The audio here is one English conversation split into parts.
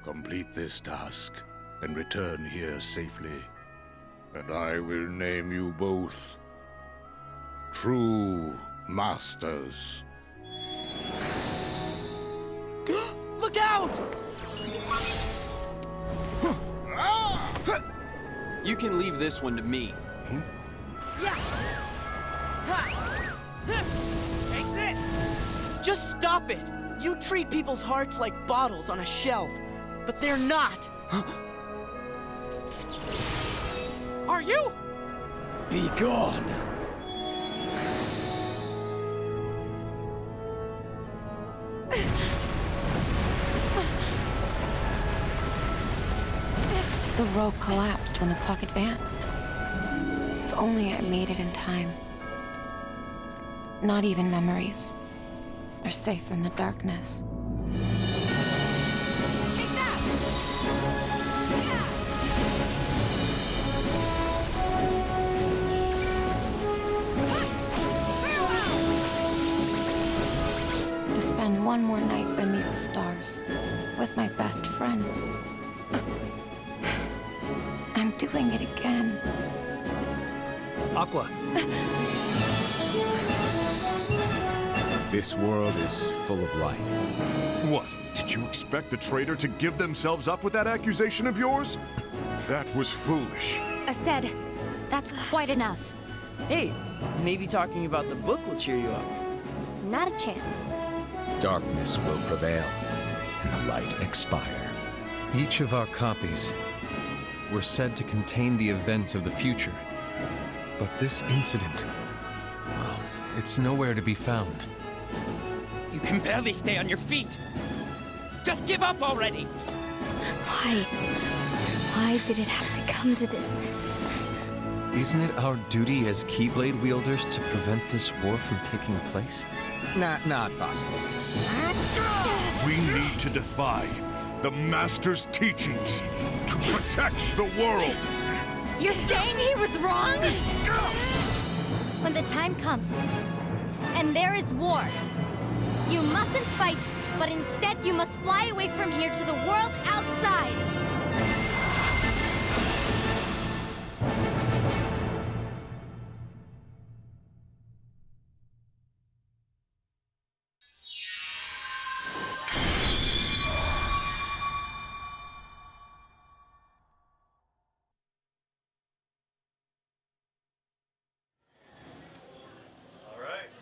Complete this task and return here safely, and I will name you both True Masters. Look out! You can leave this one to me. Take this! Just stop it! You treat people's hearts like bottles on a shelf, but they're not. Are you? Be gone! The road collapsed when the clock advanced. If only I made it in time. Not even memories are safe from the darkness. Take that! To spend one more night beneath the stars with my best friends. I'm doing it again. Aqua. This world is full of light. What? Did you expect the traitor to give themselves up with that accusation of yours? That was foolish. I said, that's quite enough. Hey, maybe talking about the book will cheer you up. Not a chance. Darkness will prevail, and the light expire. Each of our copies were said to contain the events of the future. But this incident, well, it's nowhere to be found. You can barely stay on your feet. Just give up already. Why? Why did it have to come to this? Isn't it our duty as Keyblade wielders to prevent this war from taking place? Not possible. We need to defy the Master's teachings to protect the world. You're saying he was wrong? When the time comes, and there is war, you mustn't fight, but instead you must fly away from here to the world outside.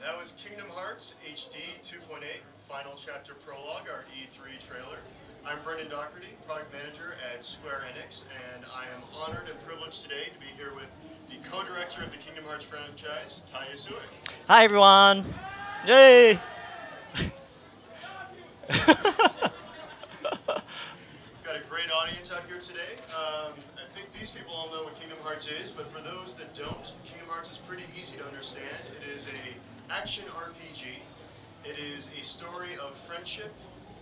That was Kingdom Hearts HD 2.8 Final Chapter Prologue, our E3 trailer. I'm Brendan Doherty, Product Manager at Square ENIX, and I am honored and privileged today to be here with the Co-Director of the Kingdom Hearts franchise, Tai Yasue. Hi everyone! Yay! Got a great audience out here today. I think these people all know what Kingdom Hearts is, but for those that don't, Kingdom Hearts is pretty easy to understand. It is a action RPG. It is a story of friendship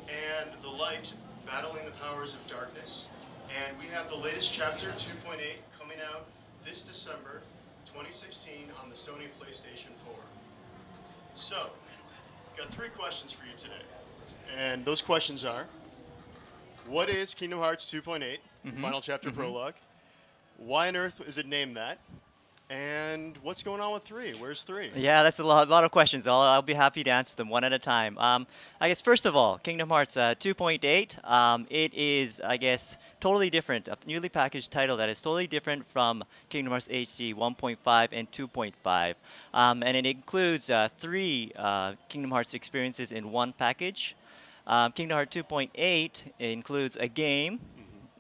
and the light battling the powers of darkness. And we have the latest chapter, 2.8, coming out this December 2016 on the Sony PlayStation 4. So, got 3 questions for you today. And those questions are, what is Kingdom Hearts 2.8, Final Chapter Prologue? Why on earth is it named that? And what's going on with 3? Where's 3? Yeah, that's a lot of questions. I'll be happy to answer them one at a time. I guess first of all, Kingdom Hearts 2.8, it is, I guess, totally different, a newly packaged title that is totally different from Kingdom Hearts HD 1.5 and 2.5. And it includes 3 Kingdom Hearts experiences in one package. Kingdom Hearts 2.8 includes a game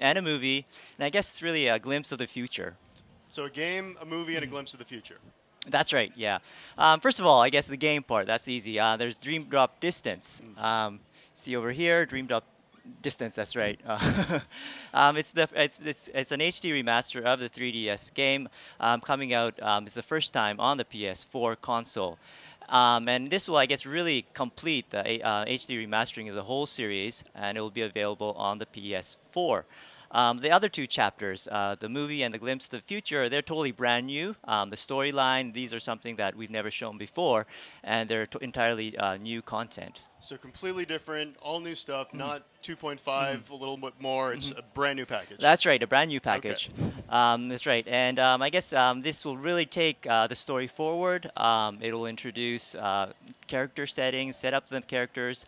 and a movie, and I guess it's really a glimpse of the future. So a game, a movie, and a glimpse of the future. That's right, yeah. First of all, I guess the game part, that's easy. There's Dream Drop Distance. See over here, Dream Drop Distance, that's right. It's an HD remaster of the 3DS game coming out. It's the first time on the PS4 console. And this will, I guess, really complete the HD remastering of the whole series, and it will be available on the PS4. The other two chapters, the movie and the glimpse of the future, they're totally brand new. The storyline, these are something that we've never shown before, and they're entirely new content. So completely different, all new stuff, not 2.5, a little bit more. It's a brand new package. That's right, a brand new package. That's right, and I guess this will really take the story forward. It will introduce character settings, set up the characters,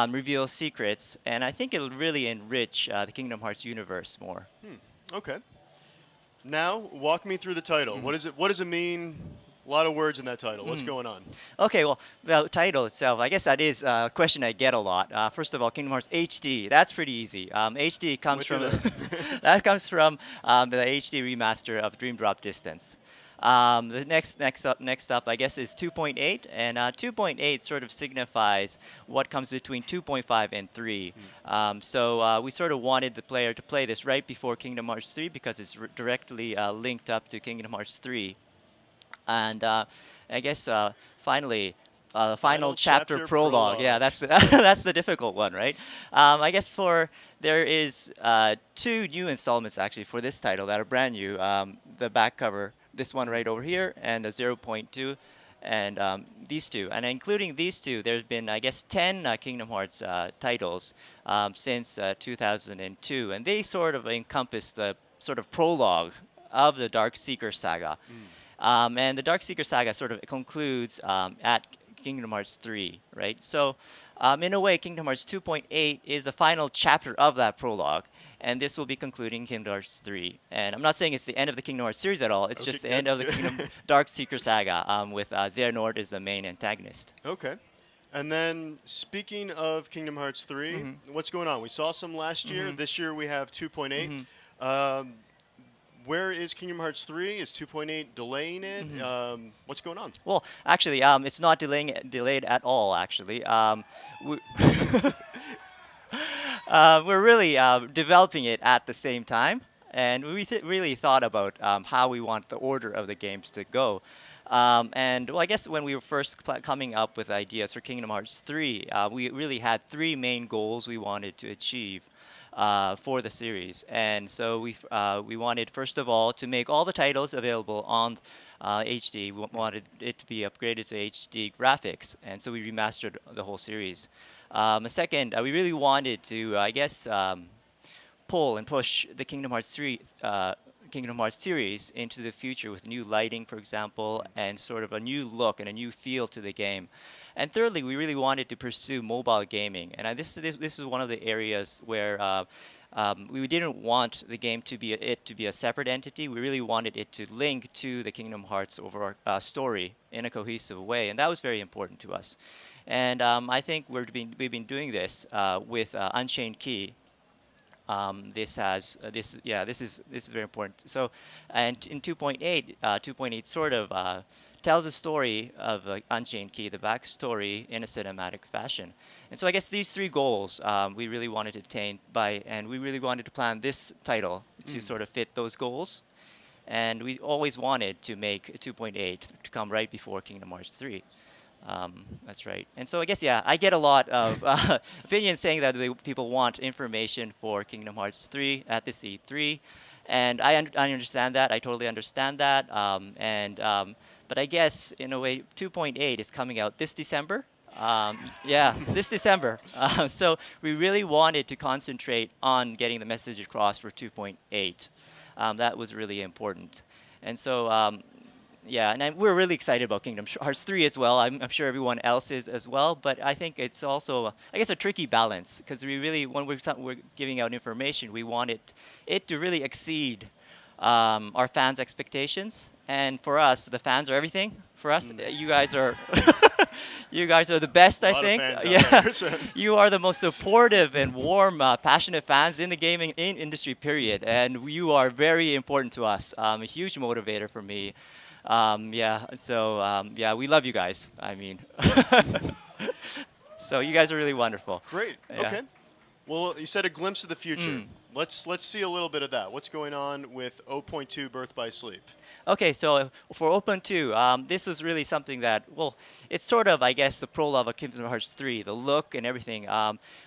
reveal secrets, and I think it'll really enrich the Kingdom Hearts universe more. Okay. Now, walk me through the title. What does it mean? A lot of words in that title. What's going on? Okay, well, the title itself, I guess that is a question I get a lot. First of all, Kingdom Hearts HD, that's pretty easy. HD comes from that comes from the HD remaster of Dream Drop Distance. The next up, I guess, is 2.8, and 2.8 sort of signifies what comes between 2.5 and 3. So we sort of wanted the player to play this right before Kingdom Hearts 3 because it's directly linked up to Kingdom Hearts 3. And I guess finally, final chapter prologue. Yeah, that's that's the difficult one, right? I guess there is 2 new installments actually for this title that are brand new. The back cover, this one right over here, and the 0.2, and these 2. And including these 2, there's been, I guess, 10 Kingdom Hearts titles since 2002, and they sort of encompass the sort of prologue of the Dark Seeker saga. And the Dark Seeker saga sort of concludes at Kingdom Hearts 3, right? So, in a way, Kingdom Hearts 2.8 is the final chapter of that prologue, and this will be concluding Kingdom Hearts 3. And I'm not saying it's the end of the Kingdom Hearts series at all. It's just the end of the Kingdom Dark Seeker saga, with Xehanort as the main antagonist. Okay. And then, speaking of Kingdom Hearts 3, what's going on? We saw some last year. This year we have 2.8. Where is Kingdom Hearts 3? Is 2.8 delaying it? What's going on? Well, actually, it's not delayed at all, actually. We're really developing it at the same time, and we really thought about how we want the order of the games to go. And well, I guess when we were first coming up with ideas for Kingdom Hearts 3, we really had 3 main goals we wanted to achieve for the series. And so we wanted, first of all, to make all the titles available on HD. We wanted it to be upgraded to HD graphics, and so we remastered the whole series. The second, we really wanted to, I guess, pull and push the Kingdom Hearts 3 Kingdom Hearts series into the future with new lighting, for example, and sort of a new look and a new feel to the game. And thirdly, we really wanted to pursue mobile gaming, and this is one of the areas where we didn't want the game to be a separate entity. We really wanted it to link to the Kingdom Hearts overall story in a cohesive way, and that was very important to us. And I think we've been doing this with Unchained Key. This is very important. So, and in 2.8, 2.8 sort of tells the story of Unchained Key, the backstory, in a cinematic fashion. And so I guess these 3 goals we really wanted to attain and we really wanted to plan this title to sort of fit those goals. And we always wanted to make 2.8 to come right before Kingdom Hearts 3. That's right. And so I guess, yeah, I get a lot of opinions saying that people want information for Kingdom Hearts 3 at this E3. And I understand that. I totally understand that. But I guess, in a way, 2.8 is coming out this December. This December. So we really wanted to concentrate on getting the message across for 2.8. That was really important. And so, we're really excited about Kingdom Hearts 3 as well. I'm sure everyone else is as well. But I think it's also, I guess, a tricky balance, because we really, when we're giving out information, we want it to really exceed our fans' expectations. And for us, the fans are everything. For us, you guys are you guys are the best, I think. You are the most supportive and warm, passionate fans in the gaming industry, period. And you are very important to us. A huge motivator for me. We love you guys. I mean, so you guys are really wonderful. Great. Yeah. Okay. Well, you said a glimpse of the future. Let's see a little bit of that. What's going on with 0.2 Birth by Sleep? Okay, so for Open 2, this was really something that, well, it's sort of, I guess, the prologue of Kingdom Hearts 3, the look and everything.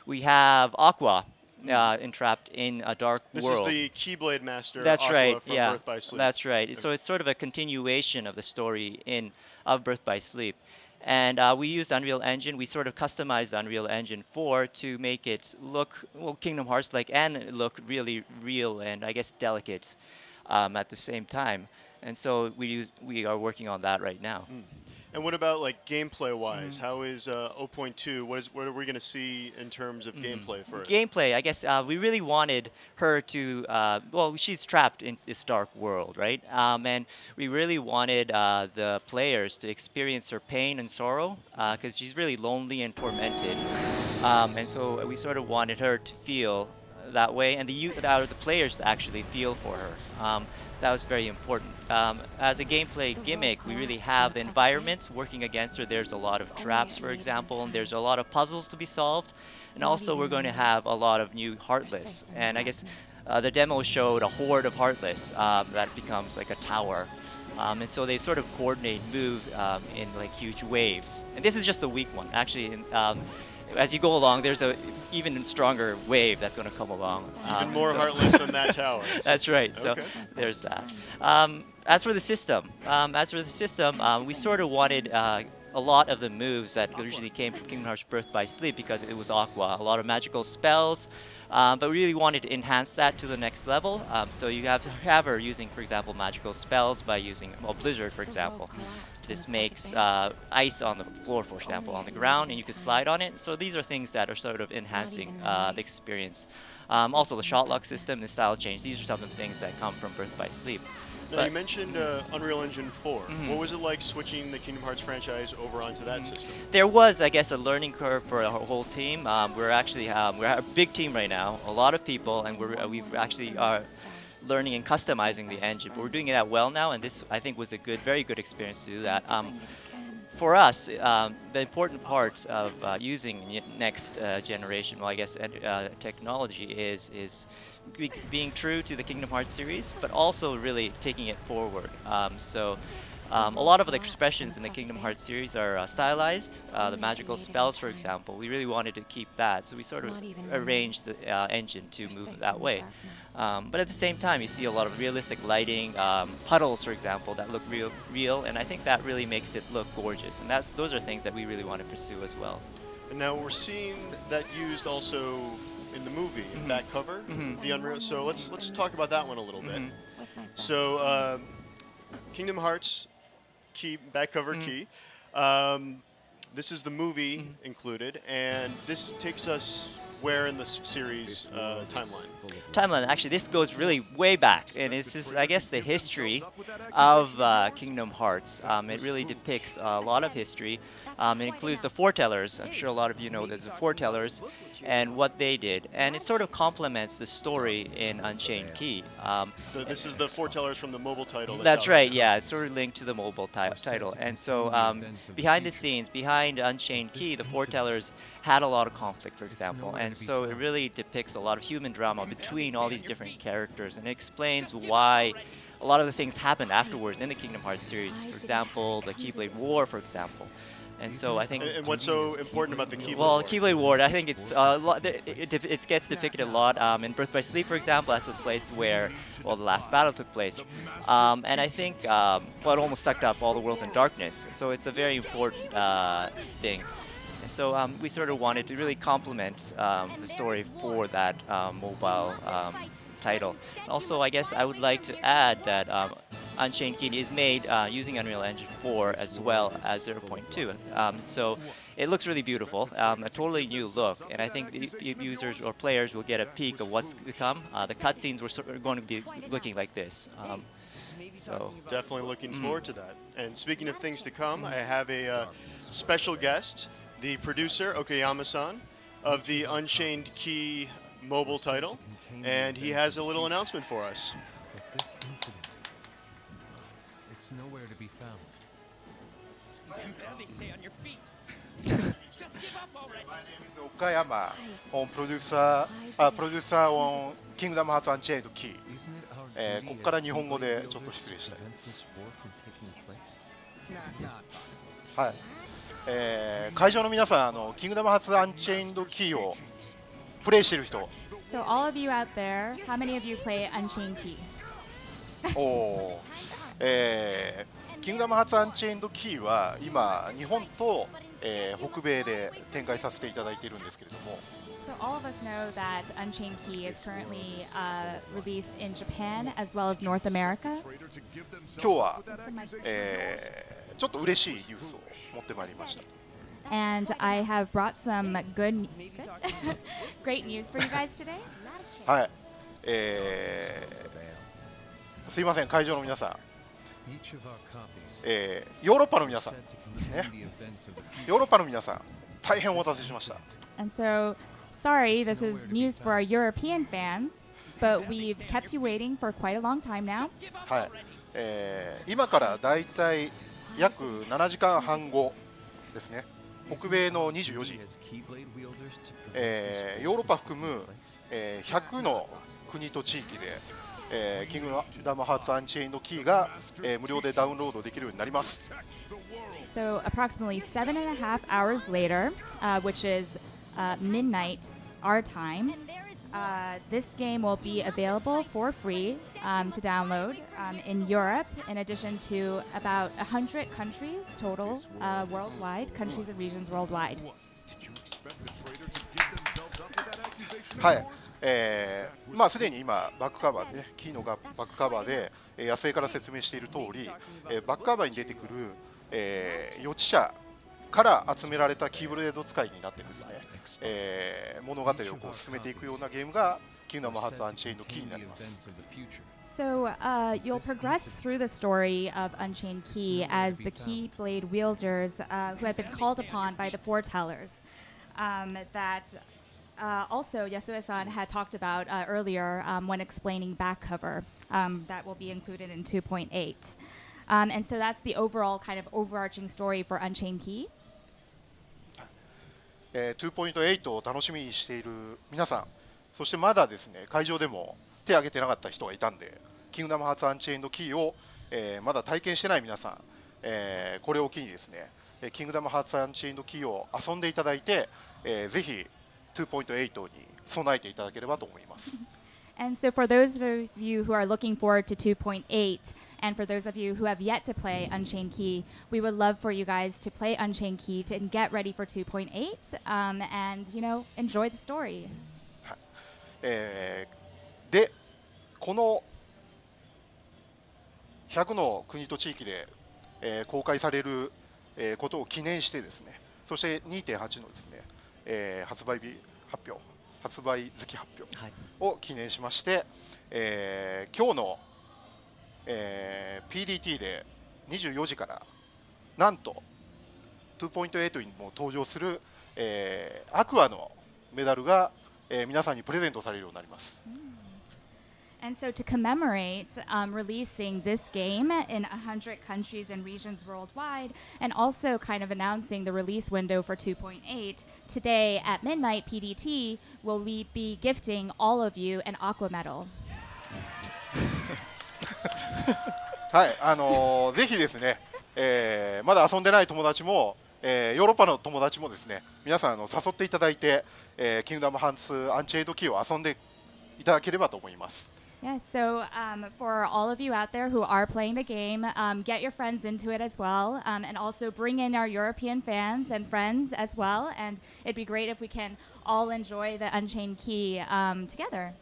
We have Aqua, entrapped in a dark This world. is the Keyblade Master. That's Aqua right. From Yeah, Birth by Sleep. that's right. So it's sort of a continuation of the story of Birth by Sleep. And we used Unreal Engine. We sort of customized Unreal Engine 4 to make it look, well, Kingdom Hearts-like and look really real and, I guess, delicate at the same time. And so we are working on that right now. And what about like gameplay-wise? How is 0.2? What are we going to see in terms of gameplay for it? Gameplay, I guess we really wanted her to, well, she's trapped in this dark world, right? And we really wanted the players to experience her pain and sorrow because she's really lonely and tormented. And so we sort of wanted her to feel that way, and the players to actually feel for her. That was very important. As a gameplay gimmick, we really have the environments working against her. There's a lot of traps, for example, and there's a lot of puzzles to be solved. And also, we're going to have a lot of new Heartless. And I guess the demo showed a horde of Heartless that becomes like a tower. And so they sort of coordinate, move in like huge waves. And this is just the weak one. Actually, as you go along, there's a even stronger wave that's going to come along. Even more Heartless than that tower. That's right. So Okay. there's that. As for the system, we sort of wanted a lot of the moves that usually came from Kingdom Hearts Birth by Sleep because it was Aqua. A lot of magical spells. But we really wanted to enhance that to the next level. So you have to have her using, for example, magical spells by using Blizzard, for example. This makes ice on the floor, for example, on the ground, and you can slide on it. So these are things that are sort of enhancing the experience. Also, the shot lock system, the style change, these are some of the things that come from Birth by Sleep. Now, you mentioned Unreal Engine 4. What was it like switching the Kingdom Hearts franchise over onto that system? There was, I guess, a learning curve for our whole team. We're actually we're a big team right now, a lot of people, and we actually are learning and customizing the engine. But we're doing that well now, and this, I think, was a very good experience to do that. For us, the important part of using next generation, well, I guess, technology is being true to the Kingdom Hearts series, but also really taking it forward. A lot of the expressions in the Kingdom Hearts series are stylized. The magical spells, for example, we really wanted to keep that, so we sort of arranged the engine to move it that way. But at the same time, you see a lot of realistic lighting, puddles, for example, that look real, and I think that really makes it look gorgeous. And those are things that we really want to pursue as well. And now we're seeing that used also in the movie, in that cover, the Unreal. So let's talk about that one a little bit. So Kingdom Hearts key, back cover key. This is the movie included, and this takes us where in the series timeline? Actually, this goes really way back, and it's just, I guess, the history of Kingdom Hearts. It really depicts a lot of history. It includes the foretellers. I'm sure a lot of you know there's the foretellers and what they did, and it sort of complements the story in Unchained Key. This is the foretellers from the mobile title. That's right. Yeah, it's sort of linked to the mobile title, and so behind the scenes, behind Unchained Key, the foretellers had a lot of conflict, for example, and so it really depicts a lot of human drama between all these different characters, and it explains why a lot of the things happened afterwards in the Kingdom Hearts series. For example, the Keyblade War, for example. And so I think. And what's so important about the Keyblade War? War? Keyblade War, I think it's it gets depicted a lot. In Birth by Sleep, for example, that's the place where the last battle took place. And I think it almost sucked up all the worlds in darkness. So it's a very important thing. And so we sort of wanted to really complement the story for that mobile title. Also, I guess I would like to add that Unchained Key is made using Unreal Engine 4 as well as 0.2. So it looks really beautiful, a totally new look, and I think the users or players will get a peek of what's to come. The cutscenes are going to be looking like this. So definitely looking forward to that. And speaking of things to come, I have a special guest, the producer, Okayama-san, of the Unchained Key mobile title, and he has a little announcement for us. But this incident, it's nowhere to be found. You can barely stay on your feet. Just give up already. My name is Okayama, producer on Kingdom Hearts Unchained Key. ここから日本語でちょっと失礼したい。はい。会場の皆さん、キングダムハーツアンチェインドキーをプレイしている人 So all of you out there, how many of you play Unchained Key? おーキングダムハーツアンチェインドキーは今日本と、北米で展開させていただいているんですけれども So all of us know that Unchained Key is currently released in Japan as well as North America. 今日は、ちょっと嬉しいニュースを持ってまいりました And I have brought some great news for you guys today. はい、すいません会場の皆さん、ヨーロッパの皆さんですねヨーロッパの皆さん大変お待たせしました And so, sorry, this is news for our European fans, but we've kept you waiting for quite a long time now. はい、今からだいたい約7時間半後ですね北米の24時、ヨーロッパ含む、100の国と地域で、キングダムハーツアンチェインドキーが、無料でダウンロードできるようになります。So approximately 7.5 hours later, which is midnight our time, this game will be available for free to download in Europe, in addition to about 100 countries total worldwide, countries and regions worldwide. はい、まあすでに今バックカバーで、ね、キーのバックカバーで安江から説明している通り、バックカバーに出てくる、予知者から集められたキーブレード使いになってですね、物語をこう進めていくようなゲームがキングダムハーツアンチェインドキーになります。So you'll progress through the story of Unchained Key as the Keyblade wielders who have been called upon by the foretellers. That also Yasue-san had talked about earlier when explaining back cover that will be included in 2.8. And so that's the overall kind of overarching story for Unchained Key. 2.8 を楽しみにしている皆さん、そしてまだですね会場でも手を挙げてなかった人がいたんで、キングダムハーツアンチェインドキーを、まだ体験してない皆さん、これを機にですね、キングダムハーツアンチェインドキーを遊んでいただいて、ぜひ 2.8 に備えていただければと思います。And so for those of you who are looking forward to 2.8, and for those of you who have yet to play Unchained Key, we would love for you guys to play Unchained Key and get ready for 2.8 and, you know, enjoy the story. で、この100の国と地域で、公開される、ことを記念してですね、そして 2.8 のですね、発売日発表、発売月発表を記念しまして、今日の、PDT で24時からなんと 2.8 にも登場する、アクアのメダルが、皆さんにプレゼントされるようになります。And so to commemorate releasing this game in 100 countries and regions worldwide, and also kind of announcing the release window for 2.8, today at midnight PDT, will we be gifting all of you an Aqua Medal. はい、ぜひですね、まだ遊んでない友達も、ヨーロッパの友達もですね、皆さん誘っていただいて、キングダムハーツアンチェインドキーを遊んでいただければと思います。Yeah, so for all of you out there who are playing the game, get your friends into it as well, and also bring in our European fans and friends as well, and it'd be great if we can all enjoy the Unchained Key together.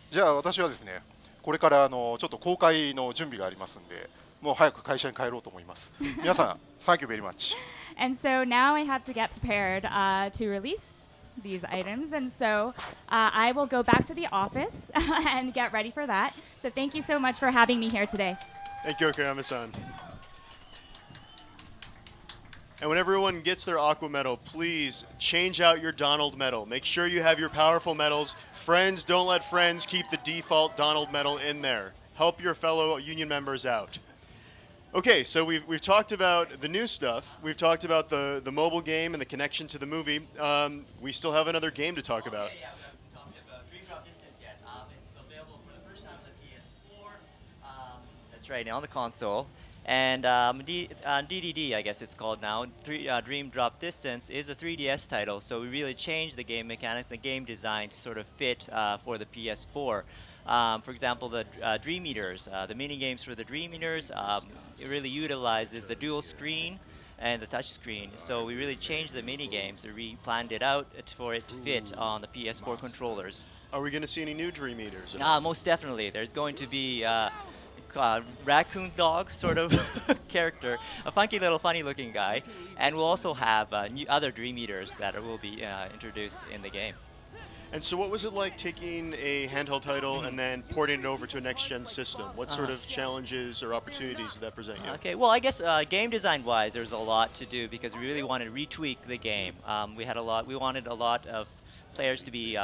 じゃあ私はですね、これからちょっと公開の準備がありますんで、もう早く会社に帰ろうと思います。皆さん、Thank you very much. And so now I have to get prepared to release these items, and so I will go back to the office and get ready for that. So thank you so much for having me here today. Thank you, Okayama-san. And when everyone gets their Aqua Medal, please change out your Donald medal. Make sure you have your powerful medals. Friends, don't let friends keep the default Donald medal in there. Help your fellow union members out. Okay, so we've talked about the new stuff. We've talked about the mobile game and the connection to the movie. We still have another game to talk about. Yeah, we haven't talked about Dream Drop Distance yet. It's available for the first time on the PS4. That's That's right, on the console. And DDD, I guess it's called now, Dream Drop Distance, is a 3DS title, so we really changed the game mechanics, the game design to sort of fit for the PS4. For example, the Dream Eaters, the mini games for the Dream Eaters, it really utilizes the dual screen and the touch screen. So we really changed the mini games. We planned it out for it to fit on the PS4 controllers. Are we going to see any new Dream Eaters? Most definitely. There's going to be raccoon dog sort of character, a funky little funny looking guy, and we'll also have new other Dream Eaters that will be introduced in the game. And so what was it like taking a handheld title and then porting it over to a next-gen system? What sort of challenges or opportunities did that present you? Okay, well, I guess game design-wise, there's a lot to do because we really wanted to retweak the game. We wanted a lot of players to be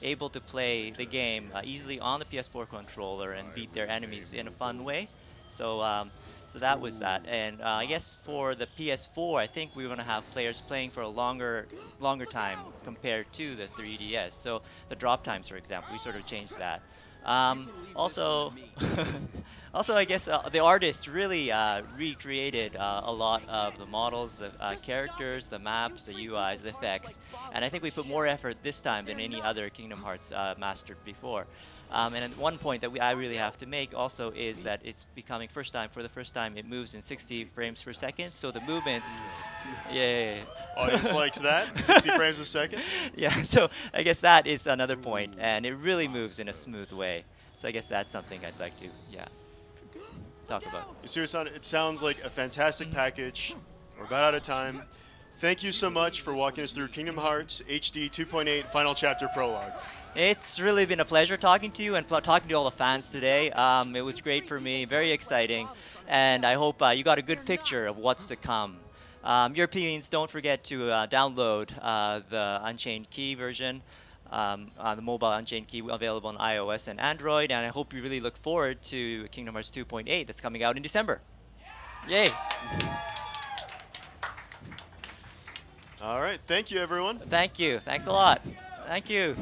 able to play the game easily on the PS4 controller and beat their enemies in a fun way. So, so that was that. And I guess for the PS4, I think we were going to have players playing for a longer time compared to the 3DS. So the drop times, for example, we sort of changed that. Also, I guess the artists really recreated a lot of the models, the characters, the maps, the UIs, the effects, and I think we put more effort this time than any other Kingdom Hearts mastered before. And at one point that I really have to make also is that it's becoming for the first time, it moves in 60 frames per second. So the movements, yeah. Audience likes that, 60 frames a second. Yeah. So I guess that is another point, and it really moves in a smooth way. So I guess that's something I'd like to, talk about. Seriously, it sounds like a fantastic package. We're about out of time. Thank you so much for walking us through Kingdom Hearts HD 2.8 Final Chapter Prologue. It's really been a pleasure talking to you and talking to all the fans today. It was great for me, very exciting, and I hope you got a good picture of what's to come. Europeans, don't forget to download the Unchained Key version, the mobile Unchained Key available on iOS and Android, and I hope you really look forward to Kingdom Hearts 2.8 that's coming out in December. Yay! All right, thank you, everyone. Thank you. Thanks a lot. Thank you.